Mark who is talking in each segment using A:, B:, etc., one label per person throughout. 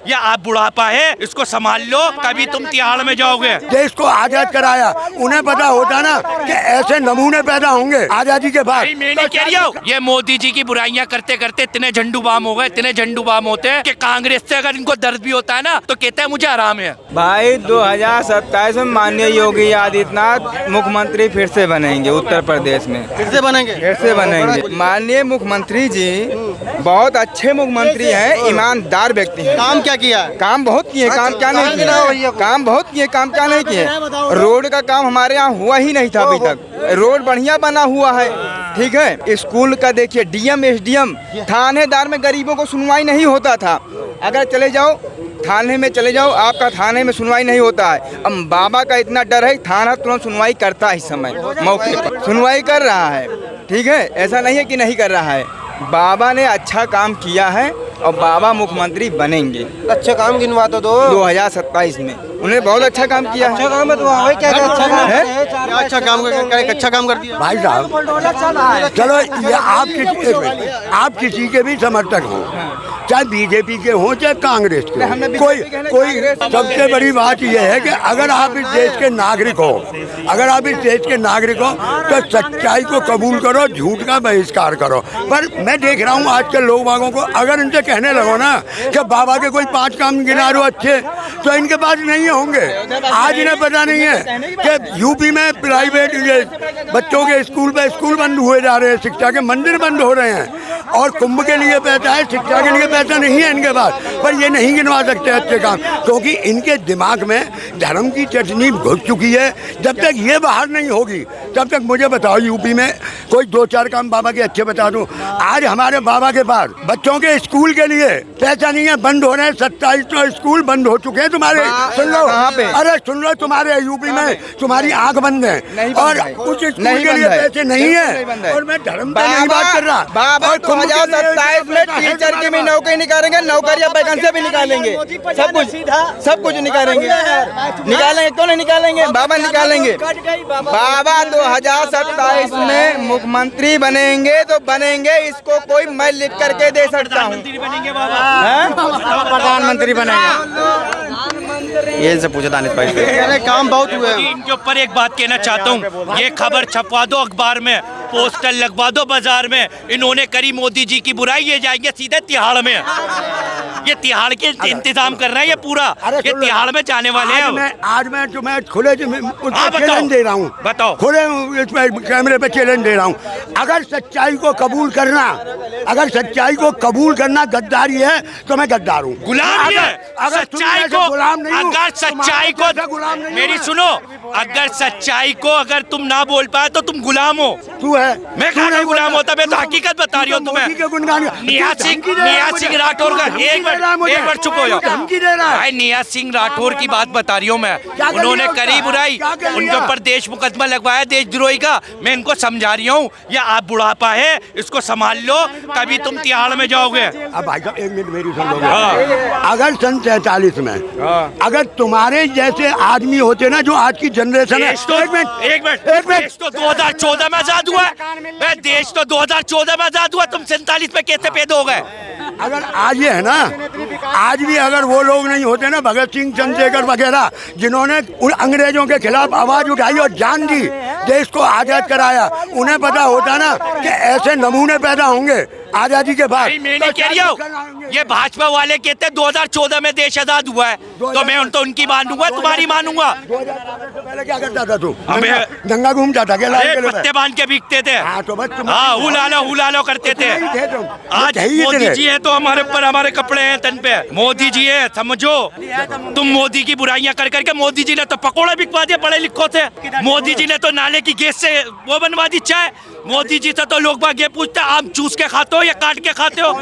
A: ये आप बुढ़ापा है, इसको संभाल लो, कभी तुम तिहाड़ में जाओगे।
B: देश को आजाद कराया, उन्हें पता होता ना कि ऐसे नमूने पैदा होंगे आजादी के बाद।
A: मैं नहीं कह रही हूँ, ये मोदी जी की बुराइयां करते करते इतने झंडू बाम हो गए, इतने झंडू बाम होते हैं कि कांग्रेस से अगर इनको दर्द भी होता है ना तो कहते हैं मुझे आराम है।
C: भाई 2027 में माननीय योगी आदित्यनाथ मुख्यमंत्री फिर से बनेंगे उत्तर प्रदेश में।
D: फिर से बनेंगे।
C: माननीय मुख्यमंत्री जी बहुत अच्छे मुख्यमंत्री हैं, ईमानदार व्यक्ति हैं।
D: काम क्या किया है?
C: काम बहुत किए, काम क्या नहीं किए, काम बहुत किए, काम क्या नहीं किए। रोड का काम हमारे यहाँ हुआ ही नहीं था अभी तक, रोड बढ़िया बना हुआ है, ठीक है। स्कूल का देखिए, डीएम एसडीएम थानेदार में गरीबों को सुनवाई नहीं होता था। अगर चले जाओ थाने में, चले जाओ, आपका थाने में सुनवाई नहीं होता है। अब बाबा का इतना डर है, थाना तुरंत सुनवाई करता है, इस समय मौके पर सुनवाई कर रहा है, ठीक है। ऐसा नहीं है कि नहीं कर रहा है। बाबा ने अच्छा काम किया है और बाबा मुख्यमंत्री बनेंगे।
D: अच्छा काम गिनवा तो दो।
C: 2027 में उन्होंने बहुत अच्छा काम किया है।
D: अच्छा काम है तो क्या अच्छा काम है? अच्छा काम कर दिया
B: भाई साहब चलो, ये आप किसी के भी समर्थक हो, चाहे बीजेपी के हो चाहे कांग्रेस के, कोई सबसे बड़ी बात यह है कि अगर आप इस देश के नागरिक हो, तो सच्चाई को कबूल करो, झूठ का बहिष्कार करो। पर मैं देख रहा हूँ आजकल लोग बागों को, अगर इनसे कहने लगो ना कि बाबा के कोई 5 काम गिना दो अच्छे, तो इनके पास नहीं होंगे। आज इन्हें पता नहीं है कि यूपी में प्राइवेट बच्चों के स्कूल बंद हुए जा रहे हैं, शिक्षा के मंदिर बंद हो रहे हैं, और कुंभ के लिए पैसा है, शिक्षा के लिए पैसा नहीं है इनके पास। पर ये नहीं गिनवा सकते अच्छे काम, क्योंकि इनके दिमाग में धर्म की चटनी घुस चुकी है। जब तक ये बाहर नहीं होगी तब तक मुझे बताओ यूपी में कोई 2-4 काम बाबा के अच्छे बता दूं। आज हमारे बाबा के पास बच्चों के स्कूल के लिए पैसा नहीं है, बंद हो रहे हैं। 27 तो स्कूल बंद हो चुके हैं तुम्हारे। सुन लो, अरे सुन लो, तुम्हारे यूपी में तुम्हारी आंख बंद है, और कुछ स्कूल के लिए पैसे नहीं है। और मैं धर्म की नहीं बात कर रहा।
C: बाबा 2027 में टीचर की भी नौकरी निकालेंगे, नौकरियां वैकेंसी भी निकालेंगे, सब कुछ निकालेंगे। क्यों नहीं निकालेंगे? बाबा निकालेंगे। बाबा 2027 में मुख्यमंत्री बनेंगे तो बनेंगे, इसको कोई मैं लिख करके दे सकता हूँ। प्रधानमंत्री बनेंगे, ये से पूछा दानिश भाई से।
D: काम बहुत हुए हैं।
A: इनके ऊपर एक बात कहना चाहता हूँ, ये खबर छपवा दो अखबार में, पोस्टर लगवा दो बाजार में, इन्होंने करी मोदी जी की बुराई, ये जाएंगे सीधे तिहाड़ में। ये तिहाड़ के इंतजाम कर रहे हैं, ये पूरा ये तिहाड़ में जाने वाले हैं।
B: आज मैं तुम्हें खुले चैलेंज दे रहा हूँ,
A: बताओ,
B: खुले कैमरे पे चैलेंज दे रहा हूँ। अगर सच्चाई को कबूल करना गद्दारी है तो मैं गद्दार हूँ,
A: गुलाम है।
B: अगर
A: सच्चाई को
B: गुलाम नहीं हूँ,
A: अगर सच्चाई को
B: गुलाम नहीं,
A: मेरी सुनो, अगर सच्चाई को अगर तुम ना बोल पाए तो तुम गुलाम हो।
B: तू है,
A: मैं नहीं गुलाम होता, मैं तो हकीकत बता रही हूँ तुम्हें। नियाज सिंह राठौर का एक बार चुप हो जाओ भाई। नियाज सिंह राठौर की बात बता रही हूँ मैं, उन्होंने करी बुराई, उनके ऊपर देश मुकदमा लगवाया देशद्रोही का। मैं इनको समझा रही हूँ, ये आप बुढ़ापा है, इसको संभाल लो, कभी तुम तिहाड़ में जाओगे।
B: अब भाई साहब 1 मिनट मेरी सुन लो। अगर सन 47 में अगर तुम्हारे जैसे आदमी होते ना, जो आज की जनरेशन है,
A: एक मिनट, देश तो 2014 में आजाद हुआ है, देश तो 2014 में आजाद हुआ, तुम 47 में कैसे पैदा हो गए?
B: अगर आज ये है ना, आज भी अगर वो लोग नहीं होते ना, भगत सिंह, चंद्रशेखर वगैरह, जिन्होंने उन अंग्रेजों के खिलाफ आवाज उठाई और जान दी, देश को आजाद कराया, उन्हें पता होता ना कि ऐसे नमूने पैदा होंगे आजादी के बाद।
A: मैं नहीं कह रही हूँ, ये भाजपा वाले कहते हैं 2014 में देश आजाद हुआ है, तो मैं तो उनकी मानूंगा, तुम्हारी मानूंगा।
B: 2014 से पहले क्या करता था तू? गंगा घूमता था क्या?
A: पत्ते बांध के बिकते थे, हुलालो करते थे। आज मोदी जी है तो हमारे ऊपर हमारे कपड़े हैं तन पे, मोदी जी है, समझो। तुम मोदी की बुराइयां कर करके, मोदी जी ने तो पकौड़े बिकवा दिए पढ़े लिखों से, मोदी जी ने तो नाले की गैस से वो बनवा दी चाय, मोदी जी से तो लोग बाग ये पूछते हैं आम चूस के खाते हो या काट के खाते हो,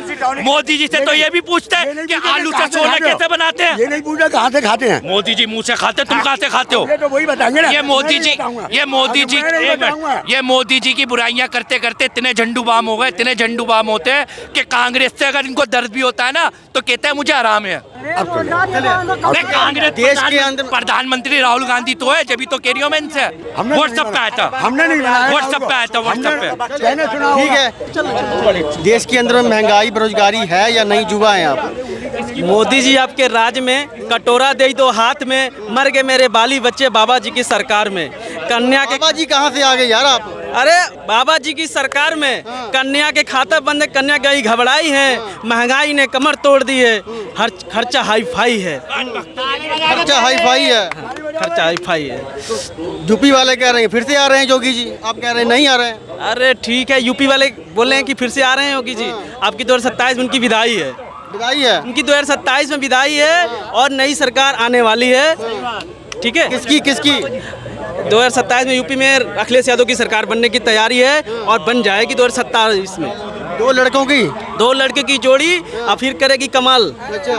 A: मोदी जी से तो ये भी पूछते हैं कि आलू से सोना कैसे बनाते हैं।
B: ये नहीं पूछा कहाँ से खाते हैं,
A: मोदी जी मुंह से खाते हैं, तुम कहाँ से खाते हो?
B: तो वही बताएंगे ना।
A: ये मोदी जी की बुराइयां करते करते इतने झंडू बाम हो गए, इतने झंडू बाम होते हैं कि कांग्रेस से अगर इनको दर्द भी होता है ना तो कहते हैं मुझे आराम है। कांग्रेस देश के अंदर प्रधानमंत्री राहुल गांधी तो है, जब तो कह रही हूँ मैं इनसे, व्हाट्सएप पे आया था,
B: हमने नहीं बनाया,
A: व्हाट्सएप पे आया था, व्हाट्सएप पे।
D: ठीक है, देश के अंदर महंगाई बेरोजगारी है या नहीं, जुआ है यहाँ पर?
E: मोदी जी आपके राज में कटोरा दे दो हाथ में, मर गए मेरे बाली बच्चे बाबा जी की सरकार में। कन्या के
D: बाबा जी कहाँ से आ गए यार आप?
E: अरे बाबा जी की सरकार में कन्या के खाता बंद है, कन्या गई घबराई है, महंगाई ने कमर तोड़ दी है, हर खर्चा हाई फाई है,
D: खर्चा हाई फाई है।
E: खर्चा हाई फाई है।
D: यूपी वाले कह रहे हैं फिर से आ रहे हैं योगी जी, आप कह रहे हैं नहीं आ रहे हैं।
E: अरे ठीक है, यूपी वाले बोल रहे हैं कि फिर से आ रहे हैं योगी जी। आपकी 2027 में उनकी विदाई है,
D: विदाई है
E: उनकी 2027 में विदाई है और नई सरकार आने वाली है। ठीक है,
D: किसकी किसकी?
E: 2027 में यूपी में अखिलेश यादव की सरकार बनने की तैयारी है और बन जाएगी 2027 में।
D: दो लड़कों की?
E: दो लड़के की जोड़ी और फिर करेगी कमाल।
D: अच्छा